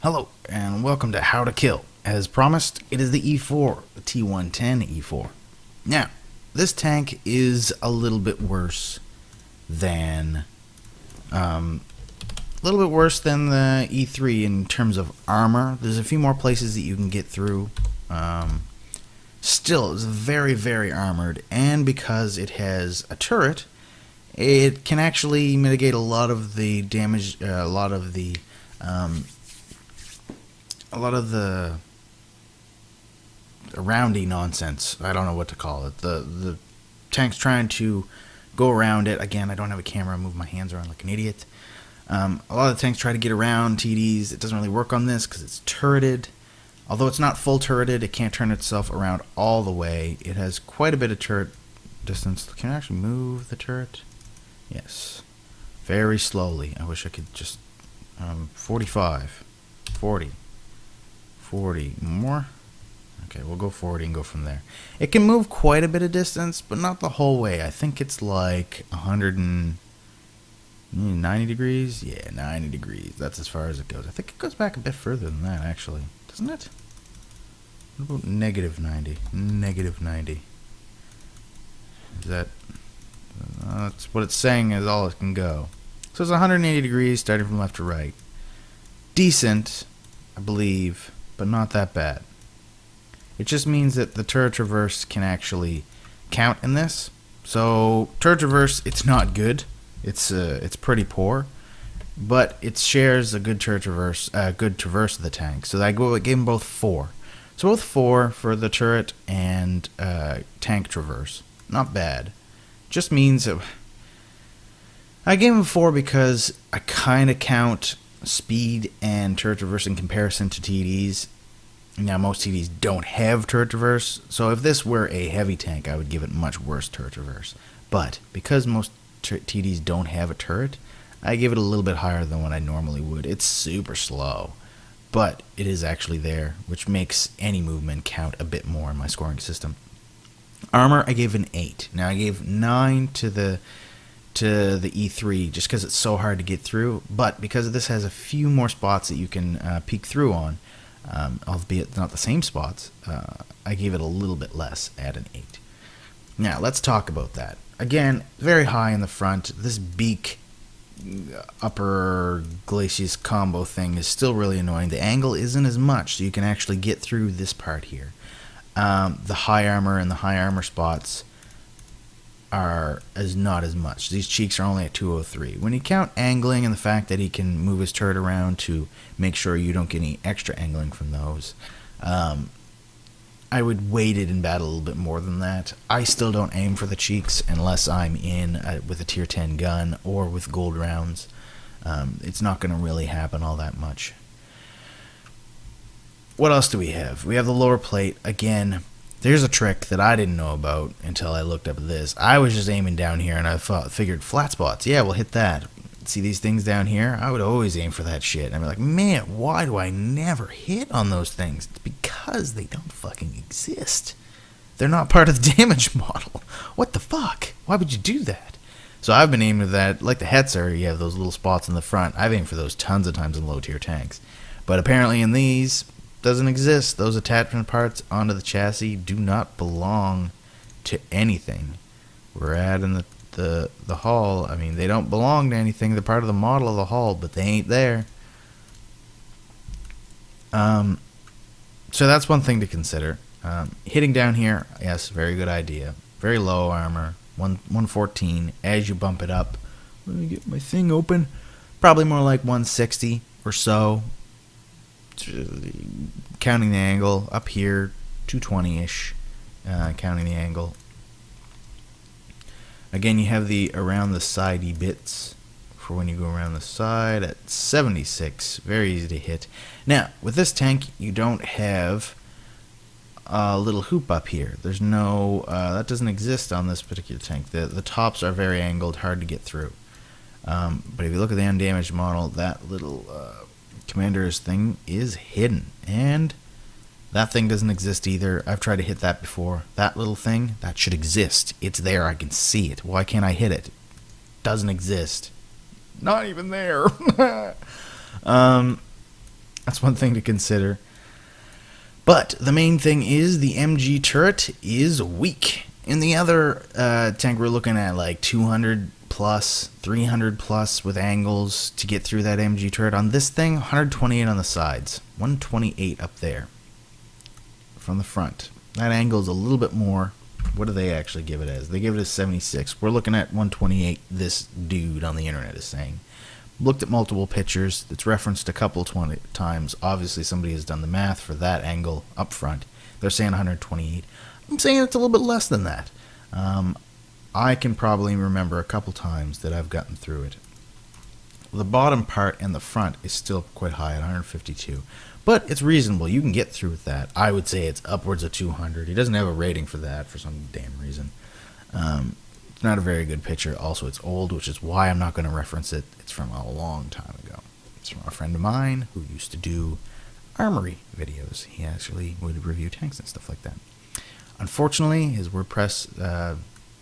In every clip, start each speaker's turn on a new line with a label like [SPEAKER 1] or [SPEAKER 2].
[SPEAKER 1] Hello, and welcome to How to Kill. As promised, it is the E4, the T110 E4. Now, this tank is a little bit worse than, the E3 in terms of armor. There's a few more places that you can get through. Still, it's very, very armored, and because it has a turret, it can actually mitigate a lot of the damage, a lot of the roundy nonsense. I don't know what to call it. The tank's trying to go around it. Again, I don't have a camera. I move my hands around like an idiot. A lot of the tanks try to get around TDs. It doesn't really work on this because it's turreted. Although it's not full turreted, it can't turn itself around all the way. It has quite a bit of turret distance. Can I actually move the turret? Yes. Very slowly. I wish I could just... 45. 40. 40 more. Okay, we'll go 40 and go from there. It can move quite a bit of distance, but not the whole way. I think it's like 190 degrees. Yeah, 90 degrees. That's as far as it goes. I think it goes back a bit further than that, actually. Doesn't it? What about negative 90? Negative 90. Is that... that's what it's saying is all it can go. So it's 180 degrees starting from left to right. Decent, I believe, but not that bad. It just means that the turret traverse can actually count in this. So turret traverse, it's not good. It's pretty poor, but it shares a good turret traverse, good traverse of the tank. So I gave them both 4. So both 4 for the turret and tank traverse. Not bad. Just means that I gave them 4 because I kind of count speed and turret traverse in comparison to TDs. Now, most TDs don't have turret traverse, so if this were a heavy tank, I would give it much worse turret traverse. But because most TDs don't have a turret, I give it a little bit higher than what I normally would. It's super slow, but it is actually there, which makes any movement count a bit more in my scoring system. Armor, I gave an 8. Now, I gave 9 to the E3 just because it's so hard to get through, but because this has a few more spots that you can peek through on, albeit not the same spots, I gave it a little bit less at an 8. Now, let's talk about that. Again, very high in the front. This beak upper glacis combo thing is still really annoying. The angle isn't as much, so you can actually get through this part here. The high armor and the high armor spots are not as much. These cheeks are only at 203. When you count angling and the fact that he can move his turret around to make sure you don't get any extra angling from those, I would weight it in battle a little bit more than that. I still don't aim for the cheeks unless I'm in with a tier 10 gun or with gold rounds. It's not going to really happen all that much. What else do we have? We have the lower plate. Again, there's a trick that I didn't know about until I looked up this. I was just aiming down here and I figured flat spots. Yeah, we'll hit that. See these things down here? I would always aim for that shit. I'd be like, man, why do I never hit on those things? It's because they don't fucking exist. They're not part of the damage model. What the fuck? Why would you do that? So I've been aiming for that. Like the Hetzer, you have those little spots in the front. I've aimed for those tons of times in low tier tanks. But apparently in these... doesn't exist. Those attachment parts onto the chassis do not belong to anything. We're adding the hull. I mean, they don't belong to anything. They're part of the model of the hull, but they ain't there. So that's one thing to consider. Hitting down here, yes, very good idea. Very low armor, 114. As you bump it up, let me get my thing open. Probably more like 160 or so. Counting the angle up here, 220-ish, counting the angle. Again, you have the around the sidey bits for when you go around the side at 76. Very easy to hit. Now, with this tank, you don't have a little hoop up here. There's no, that doesn't exist on this particular tank. The tops are very angled, hard to get through. But if you look at the undamaged model, that little commander's thing is hidden, and that thing doesn't exist either. I've tried to hit that before. That little thing, that should exist. It's there. I can see it. Why can't I hit it? Doesn't exist. Not even there. That's one thing to consider. But the main thing is the MG turret is weak. In the other tank, we're looking at like 200 plus, 300 plus with angles to get through that MG turret. On this thing, 128 on the sides, 128 up there from the front. That angle is a little bit more. What do they actually give it as? They give it as 76. We're looking at 128, this dude on the internet is saying. Looked at multiple pictures. It's referenced a couple 20 times. Obviously, somebody has done the math for that angle up front. They're saying 128. I'm saying it's a little bit less than that. I can probably remember a couple times that I've gotten through it. The bottom part and the front is still quite high at 152. But it's reasonable. You can get through with that. I would say it's upwards of 200. He doesn't have a rating for that for some damn reason. It's not a very good picture. Also, it's old, which is why I'm not going to reference it. It's from a long time ago. It's from a friend of mine who used to do armory videos. He actually would review tanks and stuff like that. Unfortunately, his WordPress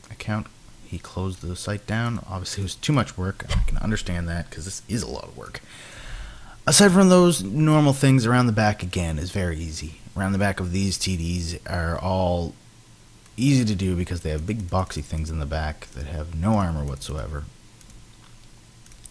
[SPEAKER 1] account, he closed the site down. Obviously, it was too much work. I can understand that because this is a lot of work. Aside from those normal things, around the back again is very easy. Around the back of these TDs are all easy to do because they have big boxy things in the back that have no armor whatsoever.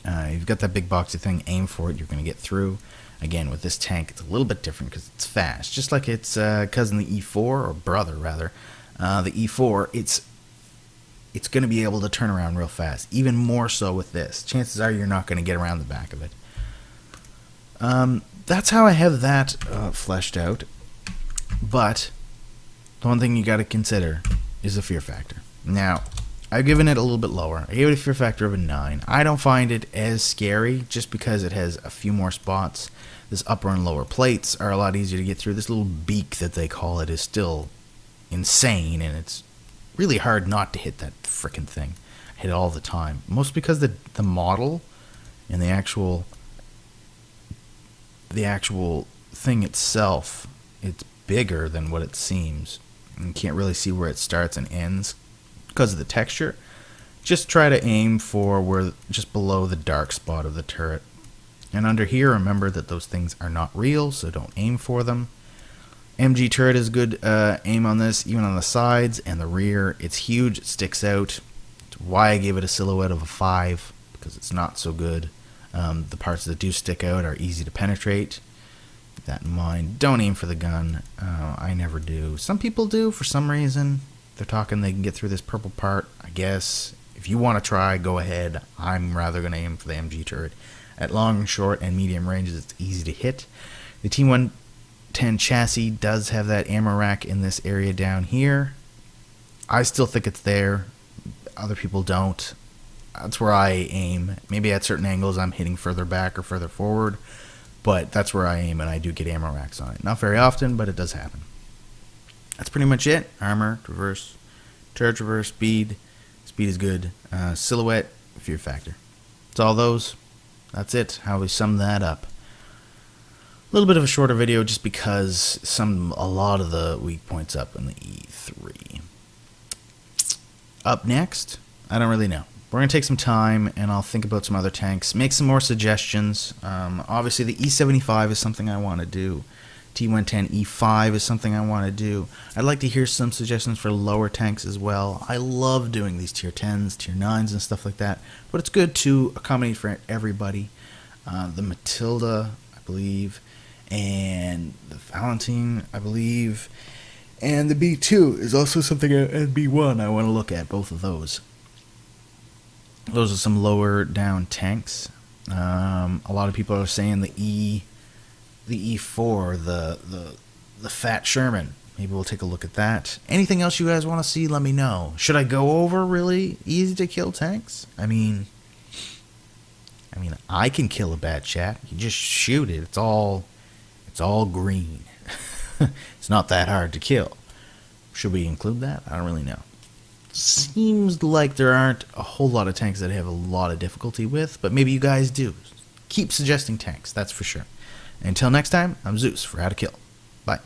[SPEAKER 1] You've got that big boxy thing, aim for it, you're going to get through. Again, with this tank, it's a little bit different because it's fast. Just like its cousin, the E4, or brother, rather. The E4, it's going to be able to turn around real fast. Even more so with this. Chances are you're not going to get around the back of it. That's how I have that fleshed out. But the one thing you got to consider is the fear factor. Now, I've given it a little bit lower. I gave it a fear factor of a 9. I don't find it as scary just because it has a few more spots. This upper and lower plates are a lot easier to get through. This little beak that they call it is still insane, and it's really hard not to hit that frickin' thing. I hit it all the time. Most because the model and the actual thing itself, it's bigger than what it seems. You can't really see where it starts and ends because of the texture. Just try to aim for where just below the dark spot of the turret. And under here, remember that those things are not real, so don't aim for them. MG turret is good aim on this, even on the sides and the rear. It's huge, it sticks out. It's why I gave it a silhouette of a 5, because it's not so good. The parts that do stick out are easy to penetrate. Keep that in mind. Don't aim for the gun. I never do. Some people do for some reason. They're talking they can get through this purple part. I guess if you want to try, go ahead. I'm rather going to aim for the MG turret. At long, short, and medium ranges, it's easy to hit. The T110 chassis does have that ammo rack in this area down here. I still think it's there. Other people don't. That's where I aim. Maybe at certain angles I'm hitting further back or further forward, but that's where I aim, and I do get ammo racks on it. Not very often, but it does happen. That's pretty much it. Armor, traverse, turret traverse, speed. Speed is good. Silhouette, fear factor. It's all those. That's it. How we sum that up. A little bit of a shorter video just because a lot of the weak points up in the E3. Up next, I don't really know. We're going to take some time, and I'll think about some other tanks, make some more suggestions. Obviously, the E75 is something I want to do. T110 E5 is something I want to do. I'd like to hear some suggestions for lower tanks as well. I love doing these tier 10s, tier 9s, and stuff like that, but it's good to accommodate for everybody. The Matilda, I believe, and the Valentine, I believe, and the B2 is also something, and B1 I want to look at, both of those. Those are some lower down tanks. A lot of people are saying the E4, the Fat Sherman. Maybe we'll take a look at that. Anything else you guys want to see, let me know. Should I go over really easy to kill tanks? I mean, I can kill a bad chat. You just shoot it. It's all green. It's not that hard to kill. Should we include that? I don't really know. Seems like there aren't a whole lot of tanks that I have a lot of difficulty with, but maybe you guys do. Keep suggesting tanks, that's for sure. Until next time, I'm Zeus for How to Kill. Bye.